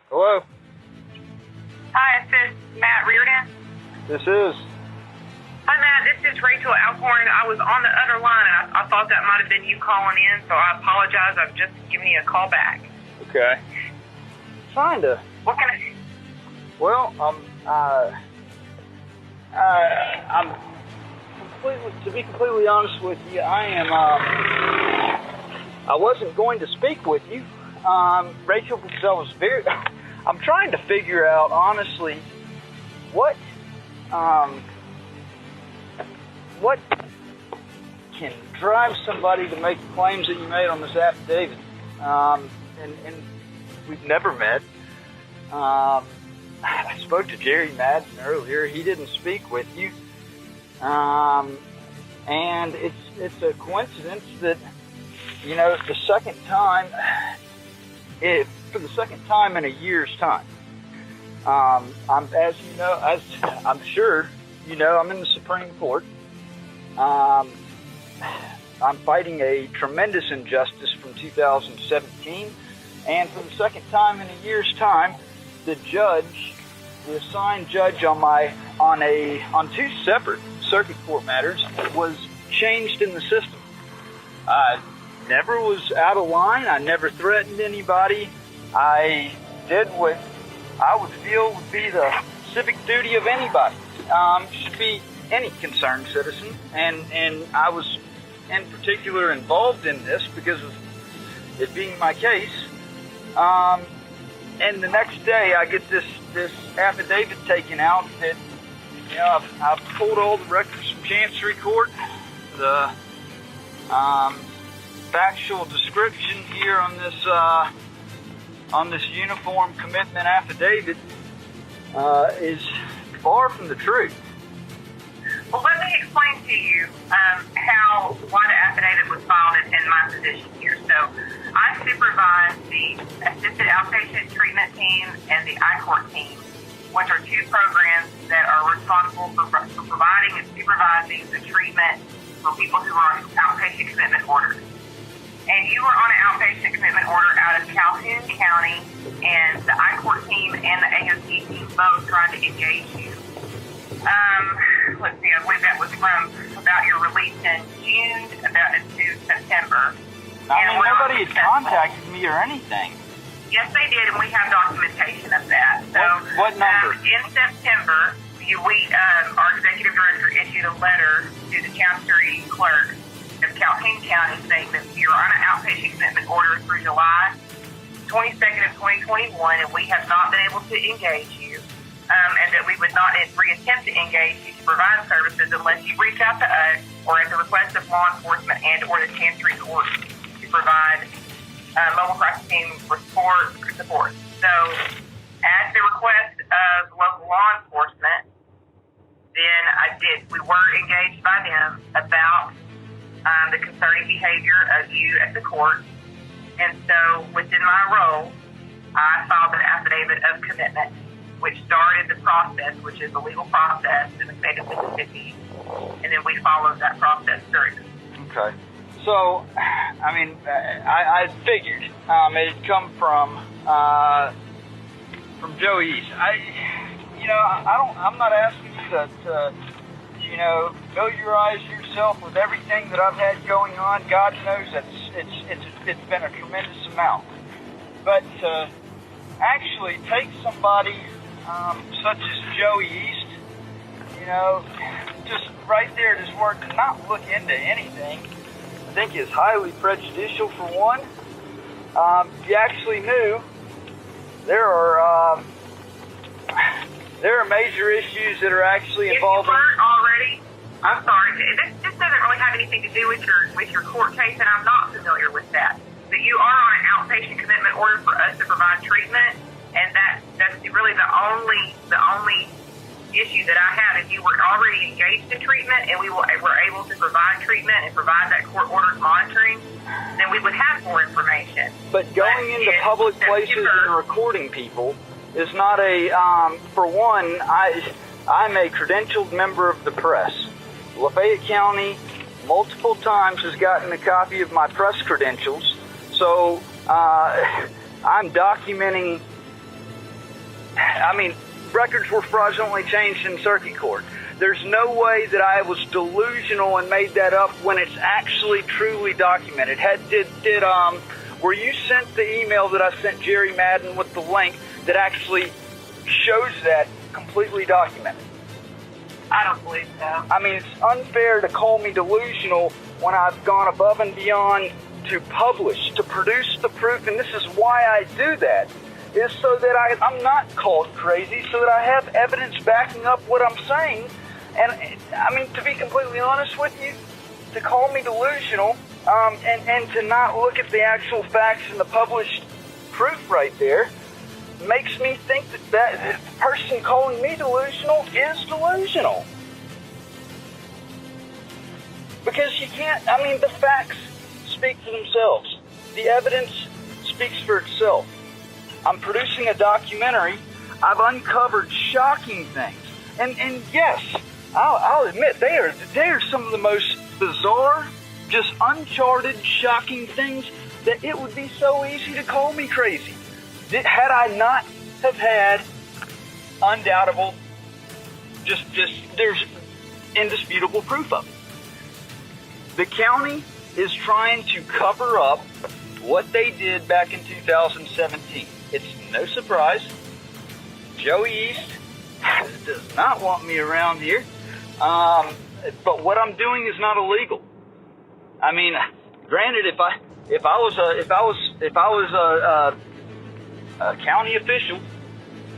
Hello? Hi, is this Matt Reardon? This is. Hi, Matt. This is Rachel Alcorn. I was on the other line, and I thought that might have been you calling in, so I apologize. I've just given you a call back. Okay. Kinda. What can I... Well, I'm completely, to be completely honest with you, I wasn't going to speak with you, Rachel, because I'm trying to figure out, honestly, what can drive somebody to make the claims that you made on this affidavit. And we've never met. I spoke to Jerry Madden earlier. He didn't speak with you. And it's a coincidence that, the second time, for the second time in a year's time, I'm sure you know, I'm in the Supreme Court. I'm fighting a tremendous injustice from 2017, and for the second time in a year's time, the assigned judge on two separate circuit court matters was changed in the system. I never was out of line. I never threatened anybody. I did what I would feel would be the civic duty of anybody. Should be any concerned citizen, and I was in particular involved in this because of it being my case. And the next day I get this affidavit taken out that, I've pulled all the records from Chancery Court. The factual description here on this uniform commitment affidavit is far from the truth. Well, let me explain to you why the affidavit was filed in my position here. So I supervise the Assisted Outpatient Treatment Team and the I-Court team, which are two programs that are responsible for providing and supervising the treatment for people who are on outpatient commitment orders. And you were on an outpatient commitment order out of Calhoun County, and the I-Court team and the AOT team both tried to engage you. Let's see, I believe that was from about your release in June to September. Nobody had contacted me or anything. Yes, they did, and we have documentation of that. So, what number? In September, our executive director issued a letter to the Chancery clerk of Calhoun County saying that you're on an outpatient commitment order through July 22nd of 2021, and we have not been able to engage you, and that we would not reattempt to engage you to provide services unless you reach out to us or at the request of law enforcement and or the Chancery Court to provide mobile crisis team support. So, at the request of local law enforcement, then we were engaged by them about the concerning behavior of you at the court. And so, within my role, I filed an affidavit of commitment, which started the process, which is the legal process in the state of Mississippi, and then we followed that process through. Okay. So, I figured it had come from Joey East. I'm not asking you to familiarize yourself with everything that I've had going on. God knows that it's been a tremendous amount. But to actually take somebody such as Joey East, just right there, this word to not look into anything, I think is highly prejudicial for one. You actually knew there are major issues that are actually involved. If you weren't already, I'm sorry, this doesn't really have anything to do with your court case, and I'm not familiar with that. But you are on an outpatient commitment order for us to provide treatment, and that's really the only issue that I had. If you were already engaged in treatment and we were able to provide treatment and provide that court ordered monitoring, then we would have more information. But going into public places and recording people is not for one, I'm a credentialed member of the press. Lafayette County multiple times has gotten a copy of my press credentials, so I'm documenting records were fraudulently changed in circuit court. There's no way that I was delusional and made that up when it's actually truly documented. Were you sent the email that I sent Jerry Madden with the link that actually shows that completely documented? I don't believe so. It's unfair to call me delusional when I've gone above and beyond to publish, to produce the proof, and this is why I do that, is so that I'm not called crazy, so that I have evidence backing up what I'm saying. And, to be completely honest with you, to call me delusional, and to not look at the actual facts and the published proof right there, makes me think that the person calling me delusional is delusional. Because you can't, the facts speak for themselves. The evidence speaks for itself. I'm producing a documentary. I've uncovered shocking things. And yes, I'll admit, they are some of the most bizarre, just uncharted, shocking things that it would be so easy to call me crazy. Had I not have had undoubtable, there's indisputable proof of it. The county is trying to cover up what they did back in 2017. It's no surprise. Joey East does not want me around here. But what I'm doing is not illegal. Granted, if I was a county official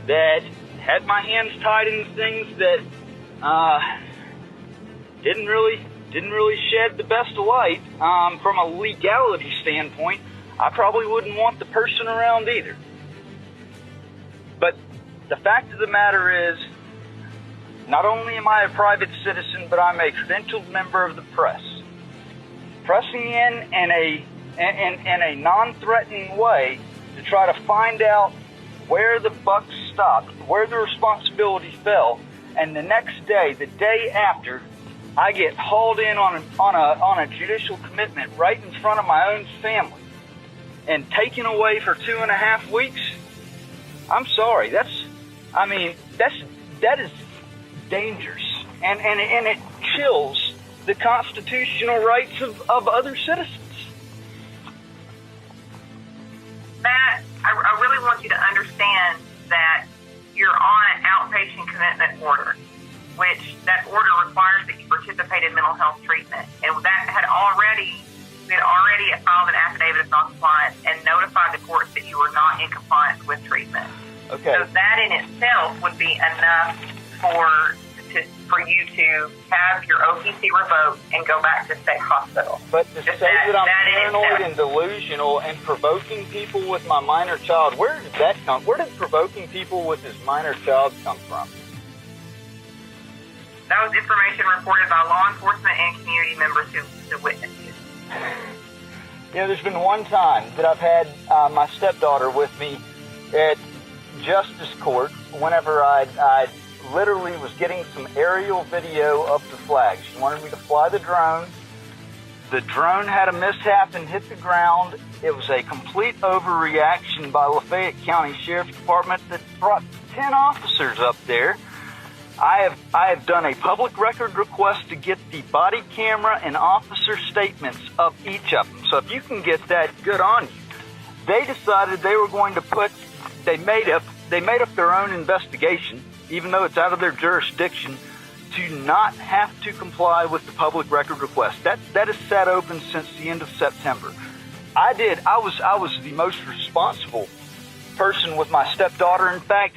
that had my hands tied in things that didn't really shed the best of light from a legality standpoint, I probably wouldn't want the person around either. But the fact of the matter is, not only am I a private citizen, but I'm a credentialed member of the press. Pressing in a non-threatening way to try to find out where the buck stopped, where the responsibility fell, and the next day, the day after, I get hauled in on a judicial commitment right in front of my own family and taken away for 2.5 weeks. I'm sorry. That is dangerous, and it chills the constitutional rights of other citizens. Matt, I really want you to understand that you're on an outpatient commitment order, which that order requires that you participate in mental health treatment. And we had already filed an affidavit of noncompliance and notified the courts that you were not in compliance with treatment. Okay. So that in itself would be enough for you to have your OPC revoked and go back to state hospital. But to say that I'm paranoid and delusional and provoking people with my minor child, where did that come? Where did provoking people with his minor child come from? That was information reported by law enforcement and community members who witnessed it. There's been one time that I've had my stepdaughter with me at Justice Court whenever I literally was getting some aerial video of the flag. She wanted me to fly the drone. The drone had a mishap and hit the ground. It was a complete overreaction by Lafayette County Sheriff's Department that brought 10 officers up there. I have done a public record request to get the body camera and officer statements of each of them. So if you can get that, good on you. They decided they were going to they made up their own investigation, even though it's out of their jurisdiction, to not have to comply with the public record request. That has sat open since the end of September. I was the most responsible person with my stepdaughter. In fact,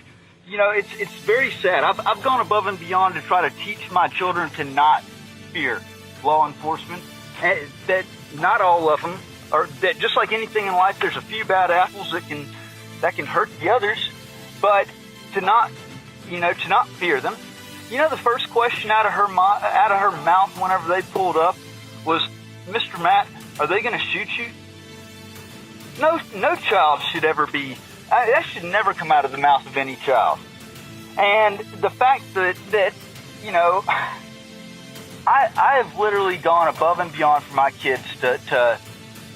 it's very sad. I've gone above and beyond to try to teach my children to not fear law enforcement. And that not all of them are, that just like anything in life, there's a few bad apples that can hurt the others, but to not fear them. The first question out of her mouth whenever they pulled up was, "Mr. Matt, are they going to shoot you?" No child should ever be. That should never come out of the mouth of any child. And the fact that I have literally gone above and beyond for my kids to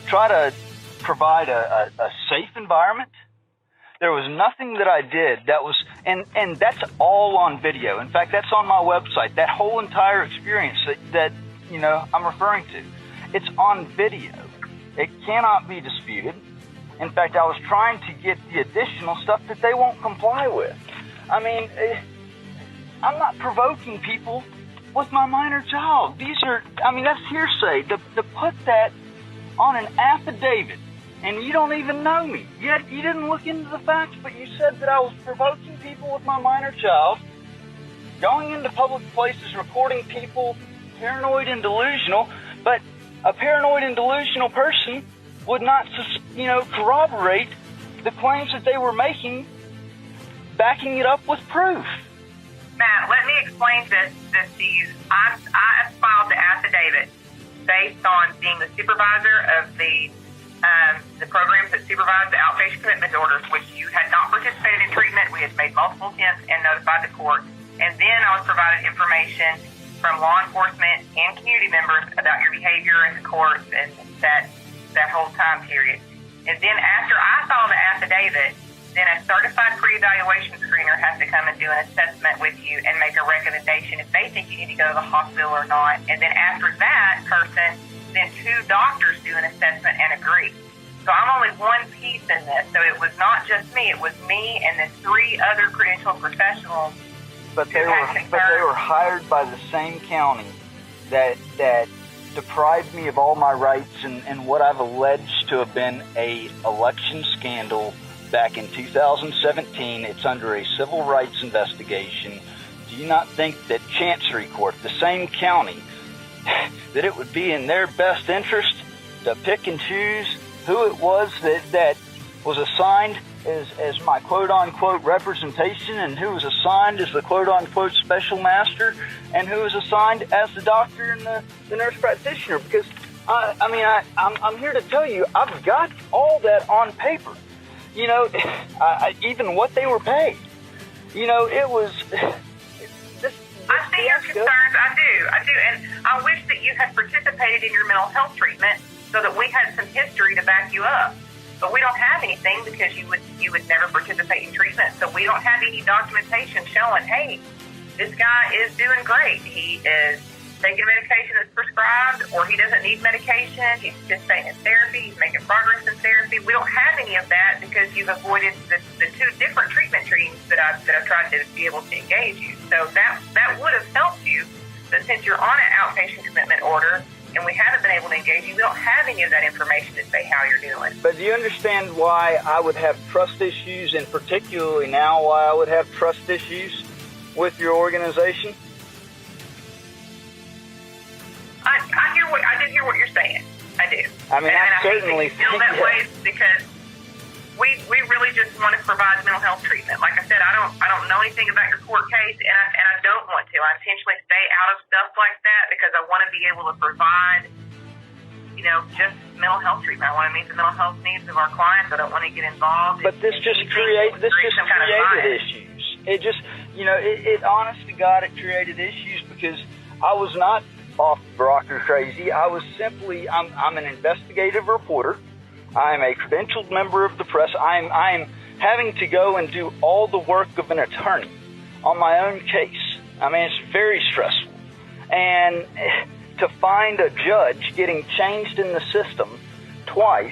try to provide a safe environment, There was nothing that I did that was, and that's all on video. In fact, that's on my website. That whole entire experience that I'm referring to, it's on video. It cannot be disputed. In fact, I was trying to get the additional stuff that they won't comply with. I mean, I'm not provoking people with my minor child. That's hearsay. To put that on an affidavit, and you don't even know me. Yet you didn't look into the facts, but you said that I was provoking people with my minor child, going into public places, recording people paranoid and delusional, but a paranoid and delusional person would not, corroborate the claims that they were making, backing it up with proof. Matt, let me explain this to you. I filed the affidavit based on being the supervisor of the programs that supervise the outpatient commitment orders, which you had not participated in treatment. We had made multiple attempts and notified the court. And then I was provided information from law enforcement and community members about your behavior in the courts and that whole time period. And then after I filed the affidavit, then a certified pre-evaluation screener has to come and do an assessment with you and make a recommendation if they think you need to go to the hospital or not. And then after that person, then 2 doctors do an assessment and agree. So I'm only one piece in this. So it was not just me. It was me and then 3 other credentialed professionals. But they were hired by the same county that deprived me of all my rights and what I've alleged to have been a election scandal back in 2017. It's under a civil rights investigation. Do you not think that Chancery Court, the same county, that it would be in their best interest to pick and choose who it was that was assigned as my quote-unquote representation, and who was assigned as the quote-unquote special master, and who was assigned as the doctor and the nurse practitioner? Because, I'm here to tell you, I've got all that on paper. Even what they were paid. It was... I see your concerns. I do. And I wish that you had participated in your mental health treatment so that we had some history to back you up. But we don't have anything because you would never participate in treatment. So we don't have any documentation showing, hey, this guy is doing great. He is taking medication that's prescribed, or he doesn't need medication. He's participating in therapy. He's making progress in therapy. We don't have any of that because you've avoided the 2 different treatment treatments that I've tried to be able to engage you. So that would have helped you. But since you're on an outpatient commitment order and we haven't been able to engage you, we don't have any of that information to say how you're doing. But do you understand why I would have trust issues, and particularly now why I would have trust issues with your organization? I did hear what you're saying. I do. I certainly feel that way because we really just want to provide mental health treatment. Like I said, I don't know anything about your court case, and I don't want to. I intentionally stay out of stuff like that because I want to be able to provide, just mental health treatment. I want to meet the mental health needs of our clients. I don't want to get involved. But this just created issues. It just, it honest to God, it created issues because I was not off rocker crazy. I was simply, I'm an investigative reporter. I'm a credentialed member of the press. I'm having to go and do all the work of an attorney on my own case. It's very stressful. And to find a judge getting changed in the system twice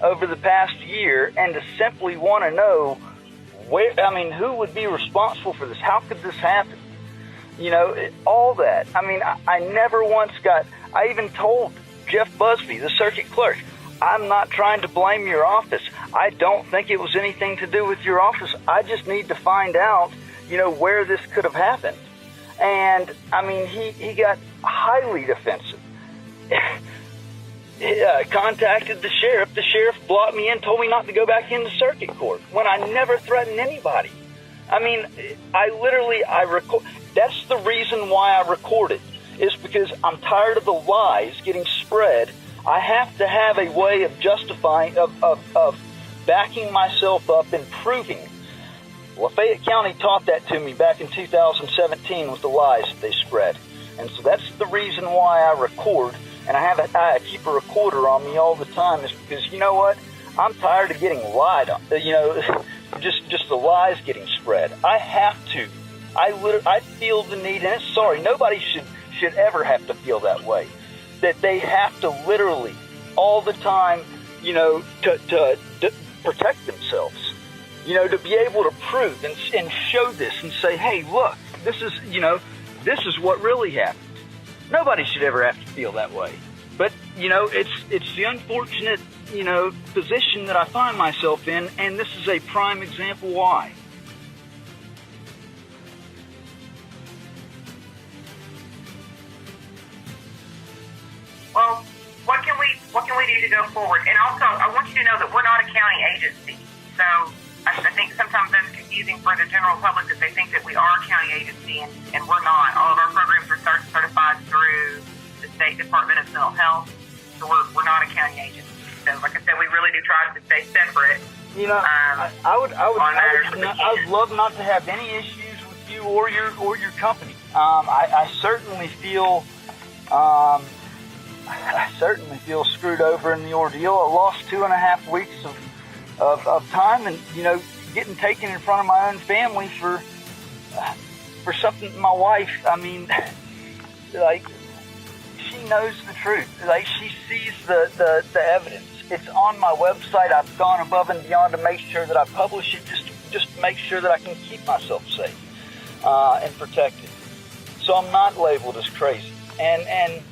over the past year, and to simply want to know who would be responsible for this? How could this happen? All that. I never once I even told Jeff Busby, the circuit clerk, I'm not trying to blame your office. I don't think it was anything to do with your office. I just need to find out, where this could have happened. And, he got highly defensive. Contacted the sheriff. The sheriff blocked me in, told me not to go back into circuit court when I never threatened anybody. I record. That's the reason why I recorded, is because I'm tired of the lies getting spread. I have to have a way of justifying, of backing myself up and proving. Lafayette County taught that to me back in 2017 with the lies that they spread. And so that's the reason why I record, and I keep a recorder on me all the time, is because, you know what? I'm tired of getting lied on, just the lies getting spread. I have to. I feel the need, and sorry, nobody should ever have to feel that way. That they have to literally all the time, to protect themselves, to be able to prove and show this and say, hey, look, this is what really happened. Nobody should ever have to feel that way. But, it's the unfortunate, position that I find myself in, and this is a prime example why. Well, what can we do to go forward? And also, I want you to know that we're not a county agency. So I think sometimes that's confusing for the general public that they think that we are a county agency, and we're not. All of our programs are certified through the State Department of Mental Health, so we're not a county agency. So, like I said, we really do try to stay separate. I would love not to have any issues with you or your company. I certainly feel screwed over in the ordeal. I lost 2.5 weeks of time, and getting taken in front of my own family for something. My wife, she knows the truth. Like, she sees the evidence. It's on my website. I've gone above and beyond to make sure that I publish it, just to make sure that I can keep myself safe and protected. So I'm not labeled as crazy. And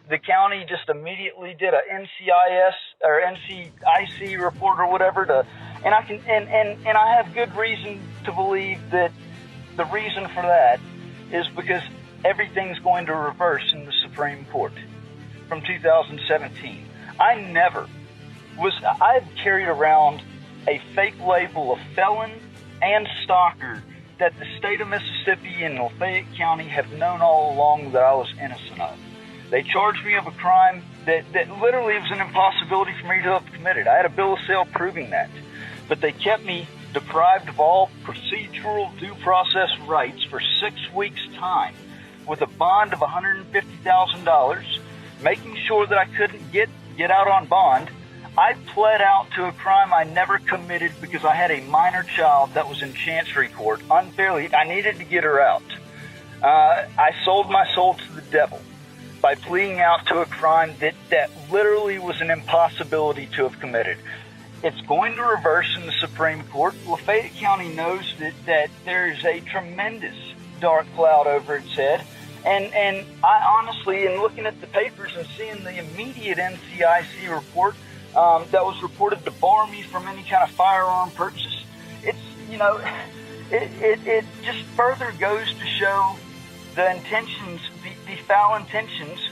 the county just immediately did a NCIS or NCIC report or whatever and I have good reason to believe that the reason for that is because everything's going to reverse in the Supreme Court from 2017. I've carried around a fake label of felon and stalker that the state of Mississippi and Lafayette County have known all along that I was innocent of. They charged me of a crime that literally was an impossibility for me to have committed. I had a bill of sale proving that. But they kept me deprived of all procedural due process rights for 6 weeks' time with a bond of $150,000, making sure that I couldn't get out on bond. I pled out to a crime I never committed because I had a minor child that was in Chancery Court unfairly. I needed to get her out. I sold my soul to the devil by pleading out to a crime that literally was an impossibility to have committed. It's going to reverse in the Supreme Court. Lafayette County knows that there is a tremendous dark cloud over its head. And I honestly, in looking at the papers and seeing the immediate NCIC report that was reported to bar me from any kind of firearm purchase, it's, it just further goes to show the intentions, the foul intentions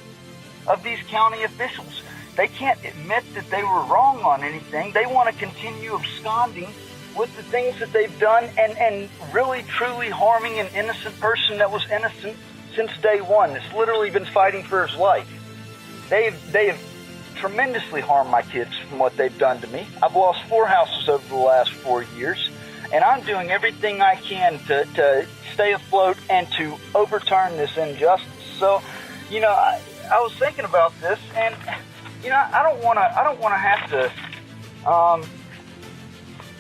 of these county officials. They can't admit that they were wrong on anything. They want to continue absconding with the things that they've done and really truly harming an innocent person that was innocent since day one. It's literally been fighting for his life. They have tremendously harmed my kids from what they've done to me. I've lost 4 houses over the last 4 years, and I'm doing everything I can to stay afloat and to overturn this injustice. So, I was thinking about this, and I don't want to have to,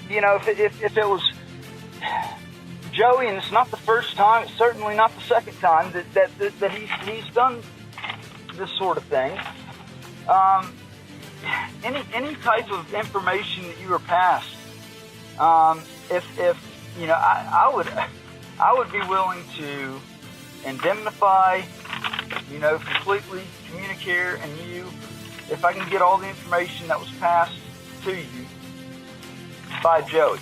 if it was Joey, and it's not the first time, it's certainly not the second time that he's done this sort of thing. Any type of information that you were passed, I would be willing to indemnify, completely Communicare and you, if I can get all the information that was passed to you by Joey.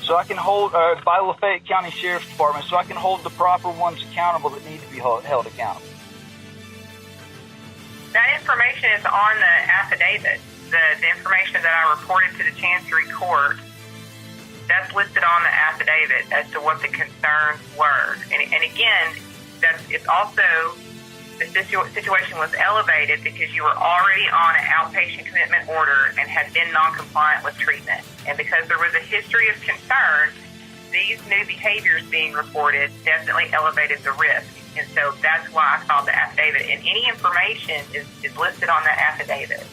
So I can hold, by Lafayette County Sheriff's Department, so I can hold the proper ones accountable that need to be held accountable. That information is on the affidavit. The information that I reported to the Chancery Court, that's listed on the affidavit as to what the concerns were. And again, it's also, the situation was elevated because you were already on an outpatient commitment order and had been non-compliant with treatment. And because there was a history of concern, these new behaviors being reported definitely elevated the risk. And so that's why I filed the affidavit. And any information is listed on that affidavit.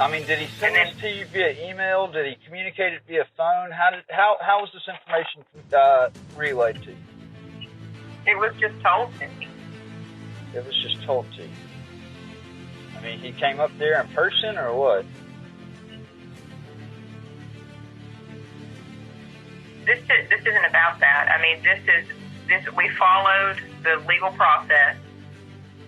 I mean, did he send this to you via email? Did he communicate it via phone? How was this information relayed to you? It was just told to me. It was just told to you. I mean, he came up there in person or what? This isn't about that. I mean, we followed the legal process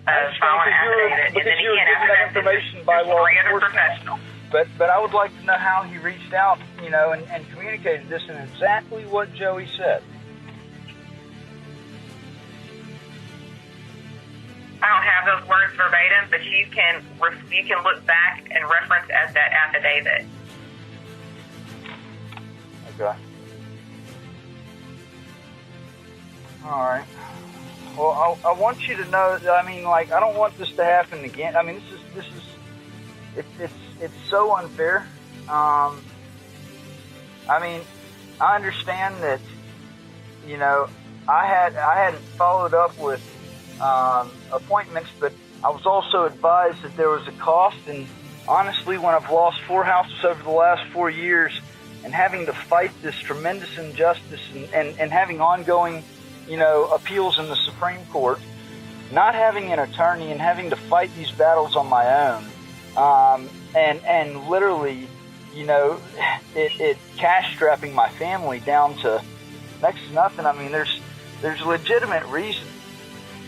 of filing an affidavit, and then again, after that, information by law professional. But I would like to know how he reached out, and communicated this in exactly what Joey said. I don't have those words verbatim, but you can look back and reference as that affidavit. Okay. All right. Well, I want you to know that, I mean, like, I don't want this to happen again. I mean, it's so unfair. I mean, I understand that, I hadn't followed up with appointments, but I was also advised that there was a cost, and honestly, when I've lost 4 houses over the last 4 years and having to fight this tremendous injustice and having ongoing appeals in the Supreme Court, not having an attorney and having to fight these battles on my own, and literally, it cash strapping my family down to next to nothing. I mean, there's legitimate reason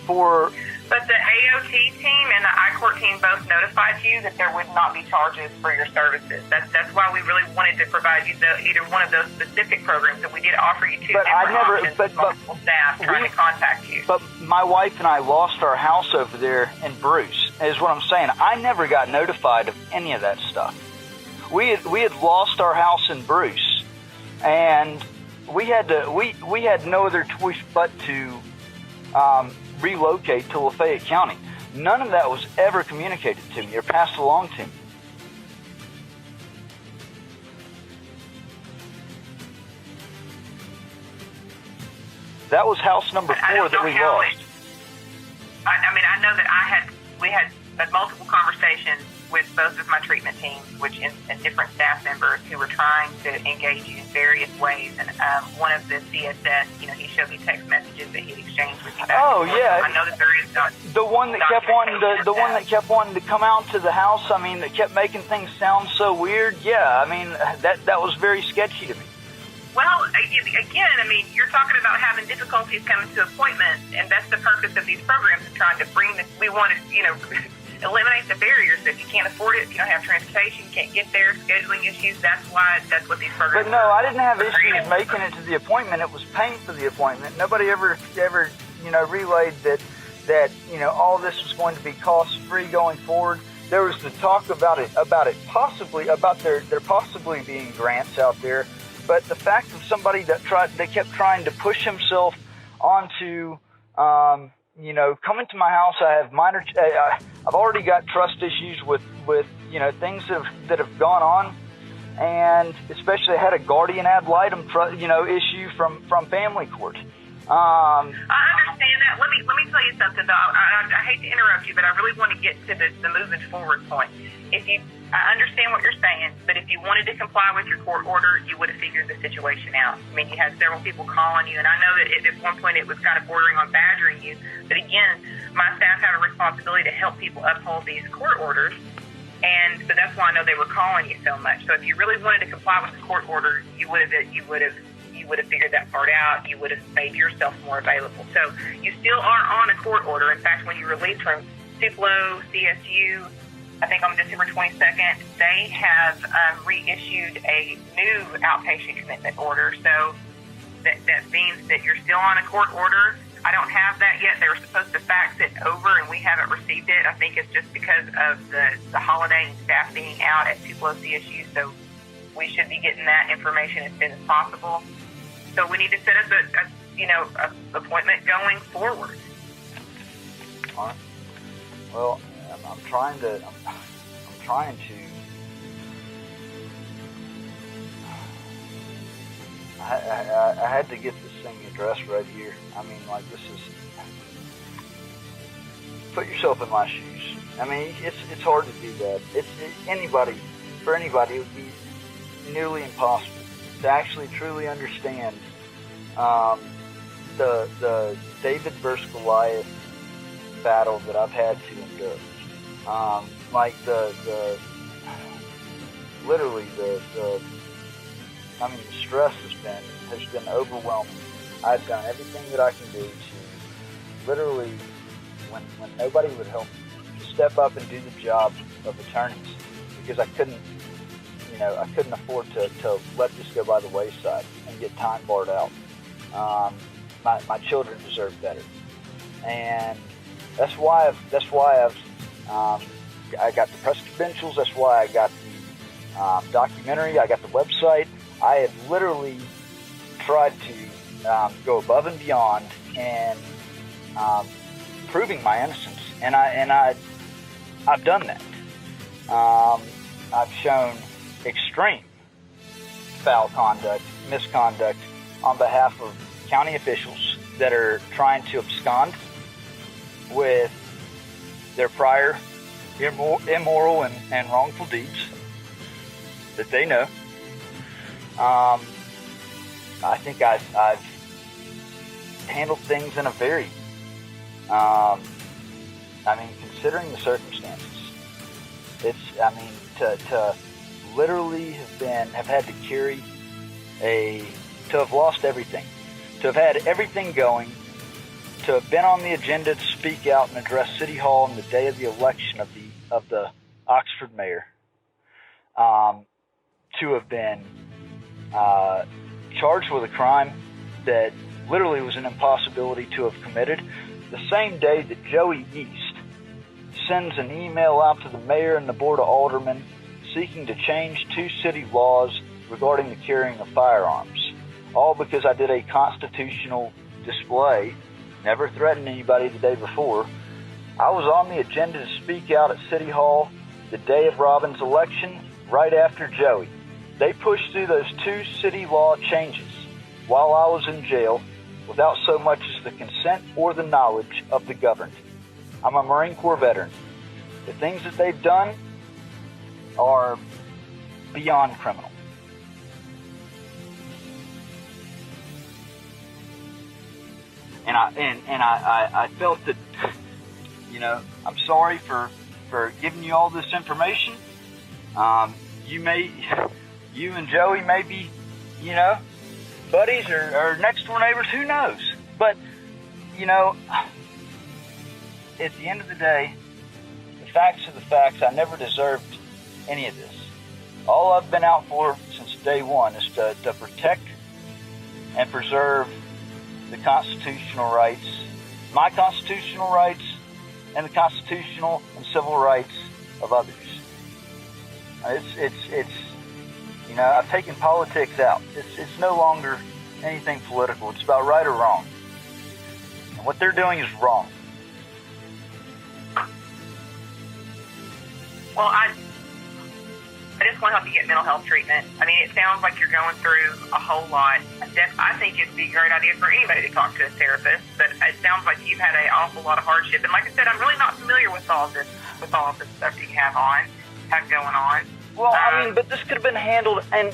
for. But the AOT team and the I-Court team both notified you that there would not be charges for your services. That's why we really wanted to provide you either one of those specific programs that we did offer you two different options with multiple staff trying to contact you. But my wife and I lost our house over there in Bruce, is what I'm saying. I never got notified of any of that stuff. We had lost our house in Bruce, and we had no other choice but to relocate to Lafayette County. None of that was ever communicated to me or passed along to me. That was house number 4 that we lost. I mean, I know that we had multiple conversations with both of my treatment teams, and different staff members who were trying to engage you in various ways. And one of the CSS, he showed me text messages that he exchanged with you. Oh yeah, I know that there is the one that kept wanting to come out to the house. I mean, that kept making things sound so weird. Yeah, I mean that was very sketchy to me. Well, again, I mean, you're talking about having difficulties coming to appointments, and that's the purpose of these programs, is trying to we want to, eliminate the barriers. So if you can't afford it, if you don't have transportation, you can't get there, scheduling issues, that's what these programs are. But no, I didn't have issues making it to the appointment. It was paying for the appointment. Nobody ever relayed that all this was going to be cost-free going forward. There was the talk about there possibly being grants out there. But the fact of somebody that kept trying to push himself onto, coming to my house. I have I've already got trust issues with things that have gone on, and especially I had a guardian ad litem, issue from family court. I understand that. Let me tell you something, though. I hate to interrupt you, but I really want to get to the moving forward point. I understand what you're saying, but if you wanted to comply with your court order, you would have figured the situation out. I mean, you had several people calling you, and I know that at one point it was kind of bordering on badgering you. But again, my staff have a responsibility to help people uphold these court orders, and so that's why I know they were calling you so much. So if you really wanted to comply with the court order, you would have figured that part out. You would have made yourself more available. So you still are on a court order. In fact, when you released from Tupelo, CSU, I think on December 22nd, they have reissued a new outpatient commitment order. So that means that you're still on a court order. I don't have that yet. They were supposed to fax it over, and we haven't received it. I think it's just because of the holiday and staff being out at Tupelo CSU. So we should be getting that information as soon as possible. So we need to set up a appointment going forward. All right. Well, I'm trying to. I had to get this thing addressed right here. I mean, like, this is. Put yourself in my shoes. I mean, it's hard to do that. Anybody for anybody, it would be nearly impossible to actually truly understand the David versus Goliath battle that I've had to endure. Like literally the stress has been overwhelming. I've done everything that I can do to literally, when nobody would help me, to step up and do the job of attorneys, because I couldn't afford to let this go by the wayside and get time barred out. My children deserve better, and that's why I got the press credentials. That's why I got the documentary. I got the website. I have literally tried to go above and beyond and proving my innocence, and I've done that. I've shown extreme foul conduct, misconduct on behalf of county officials that are trying to abscond with their prior immoral and wrongful deeds that they know. I think I've handled things in a very, considering the circumstances, to literally have had to carry to have lost everything, to have had everything going, to have been on the agenda to speak out and address City Hall on the day of the election of the Oxford mayor, to have been charged with a crime that literally was an impossibility to have committed, the same day that Joey East sends an email out to the mayor and the board of aldermen seeking to change 2 city laws regarding the carrying of firearms, all because I did a constitutional display, never threatened anybody the day before. I was on the agenda to speak out at City Hall the day of Robin's election, right after Joey. They pushed through those 2 city law changes while I was in jail without so much as the consent or the knowledge of the governed. I'm a Marine Corps veteran. The things that they've done are beyond criminal. And I felt that, I'm sorry for giving you all this information. You and Joey may be, buddies or next door neighbors, who knows? But, at the end of the day, the facts are the facts. I never deserved any of this. All I've been out for since day one is to protect and preserve the constitutional rights, my constitutional rights, and the constitutional and civil rights of others. I've taken politics out. It's no longer anything political. It's about right or wrong. And what they're doing is wrong. Well, I just want to help you get mental health treatment. It sounds like you're going through a whole lot. I think it'd be a great idea for anybody to talk to a therapist, but it sounds like you've had an awful lot of hardship. And like I said, I'm really not familiar with all of this stuff that you have going on. Well, but this could have been handled, and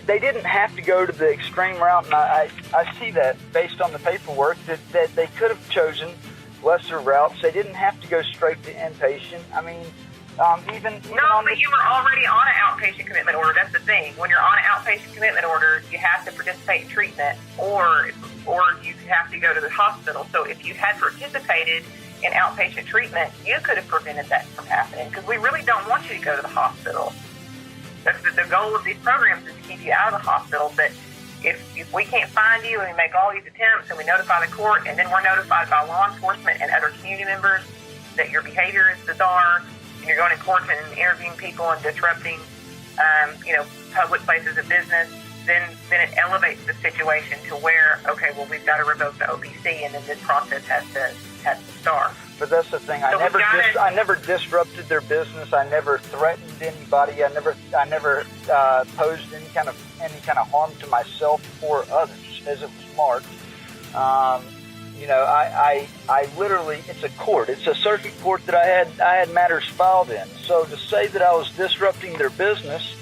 they didn't have to go to the extreme route, and I see that based on the paperwork that they could have chosen lesser routes. They didn't have to go straight to inpatient. But you were already on an outpatient commitment order. That's the thing. When you're on an outpatient commitment order, you have to participate in treatment, or you have to go to the hospital. So if you had participated in outpatient treatment, you could have prevented that from happening, because we really don't want you to go to the hospital. That's the goal of these programs, is to keep you out of the hospital. But if we can't find you and we make all these attempts and we notify the court, and then we're notified by law enforcement and other community members that your behavior is bizarre, and you're going to court and interviewing people and disrupting, public places of business, then it elevates the situation to where, okay, well, we've got to revoke the OPC, and then this process has to start. But that's the thing. I never disrupted their business. I never threatened anybody. I never posed any kind of harm to myself or others, as it was marked. I literally, it's a court. It's a circuit court that I had matters filed in. So to say that I was disrupting their business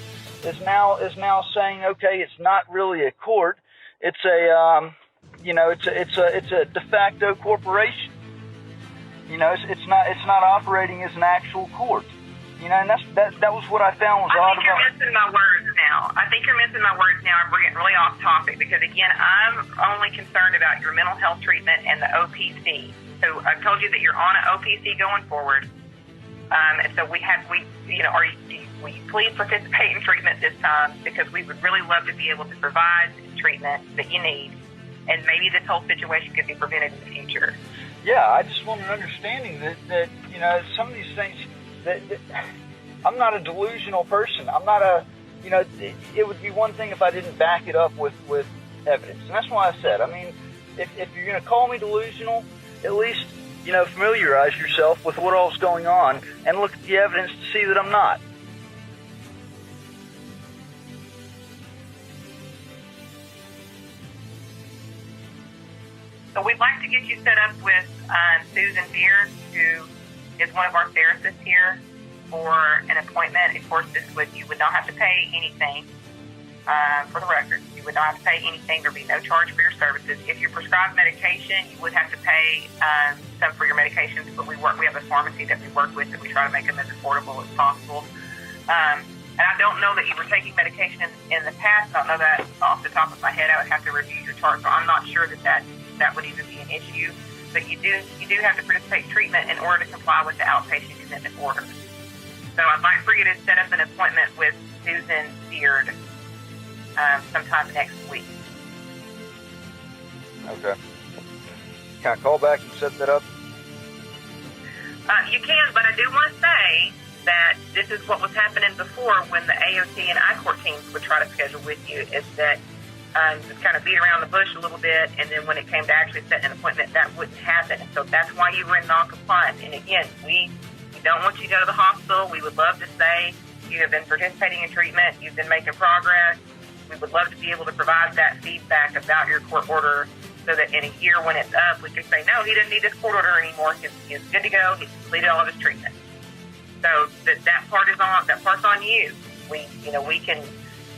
is now saying, okay, it's not really a court. It's a, it's a de facto corporation. It's not operating as an actual court. And that was what I found was odd about. I think you're missing my words now. And we're getting really off topic because, again, I'm only concerned about your mental health treatment and the OPC. So I've told you that you're on an OPC going forward. And so will you please participate in treatment this time, because we would really love to be able to provide treatment that you need, and maybe this whole situation could be prevented in the future. Yeah, I just want an understanding that some of these things, that I'm not a delusional person. I'm not a, it would be one thing if I didn't back it up with evidence. And that's why I said, I mean, if you're going to call me delusional, at least, familiarize yourself with what all's going on and look at the evidence to see that I'm not. So we'd like to get you set up with Susan Beard, who is one of our therapists here, for an appointment. Of course, you would not have to pay anything. For the record, you would not have to pay anything. There would be no charge for your services. If you're prescribed medication, you would have to pay some for your medications, but we have a pharmacy that we work with, and we try to make them as affordable as possible. And I don't know that you were taking medication in the past. I don't know that off the top of my head. I would have to review your chart, so I'm not sure that would even be an issue. But you do have to participate in treatment in order to comply with the outpatient commitment order. So I'd like for you to set up an appointment with Susan Beard sometime next week. Okay. Can I call back and set that up? You can, but I do want to say that this is what was happening before when the AOT and I-Court teams would try to schedule with you, is that just kind of beat around the bush a little bit, and then when it came to actually setting an appointment, that wouldn't happen. And so that's why you were in non-compliance. And again, we don't want you to go to the hospital. We would love to say you have been participating in treatment, you've been making progress. We would love to be able to provide that feedback about your court order, so that in a year when it's up, we can say, no, he doesn't need this court order anymore. He's good to go. He's completed all of his treatment. So that part's on you. We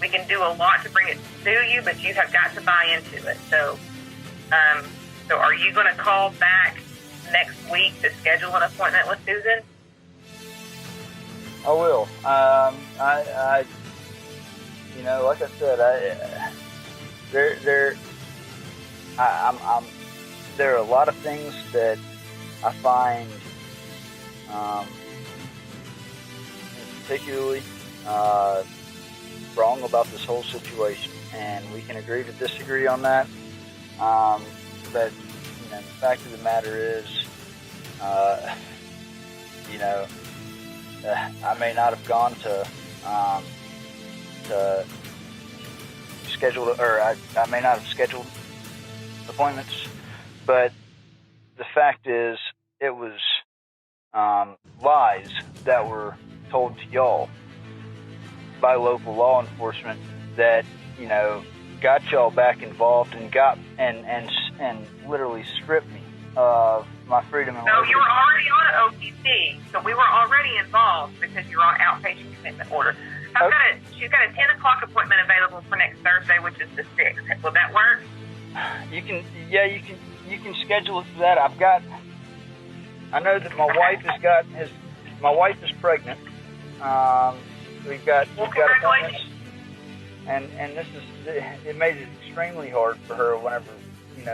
can do a lot to bring it to you, but you have got to buy into it. So are you going to call back next week to schedule an appointment with Susan? I will. Like I said, there are a lot of things that I find particularly wrong about this whole situation, and we can agree to disagree on that. But the fact of the matter is, I may not have gone to schedule, or I may not have scheduled appointments, but the fact is, it was lies that were told to y'all by local law enforcement that got y'all back involved and literally stripped me of my freedom and liberty. No, you were already on an OTC, so we were already involved because you're on outpatient commitment order. She's got a 10 o'clock appointment available for next Thursday, which is the 6th. Will that work? You can schedule it for that. I know that my wife is pregnant. We've got appointments, and it made it extremely hard for her whenever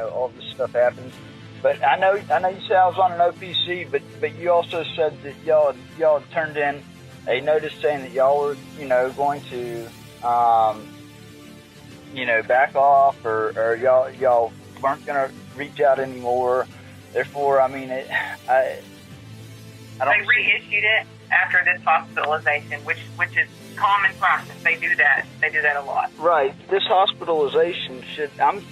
all this stuff happens. But I know you said I was on an OPC, but you also said that y'all had turned in a notice saying that y'all were going to back off, or y'all weren't going to reach out anymore. Therefore, I mean, I don't. They reissued it after this hospitalization, which is common practice. They do that a lot. Right. This hospitalization I'm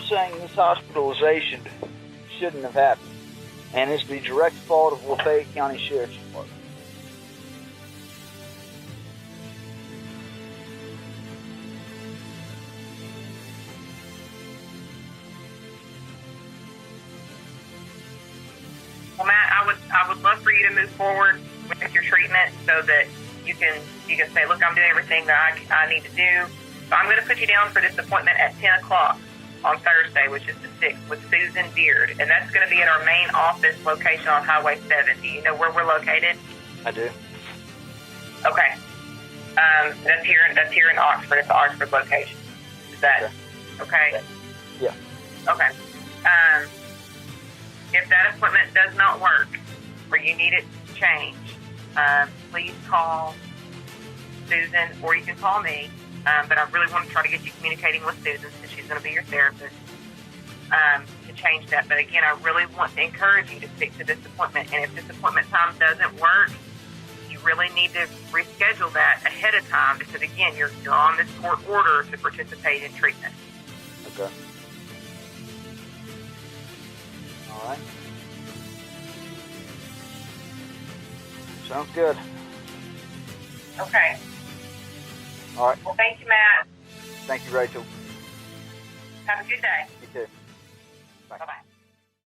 saying this hospitalization shouldn't have happened, and it's the direct fault of Lafayette County Sheriff's Department. to move forward with your treatment so that you can say, look, I'm doing everything that I need to do. So I'm going to put you down for this appointment at 10 o'clock on Thursday, which is the 6th, with Susan Beard. And that's going to be at our main office location on Highway 7. Do you know where we're located? I do. Okay. That's here in Oxford. It's the Oxford location. Is that okay? Yeah. Okay. If that appointment does not work or you need it changed, please call Susan, or you can call me. But I really want to try to get you communicating with Susan, since she's going to be your therapist, to change that. But again, I really want to encourage you to stick to this appointment. And if this appointment time doesn't work, you really need to reschedule that ahead of time, because again, you're on this court order to participate in treatment. Okay. All right. Sounds good. Okay. All right. Well, thank you, Matt. Thank you, Rachel. Have a good day. You too.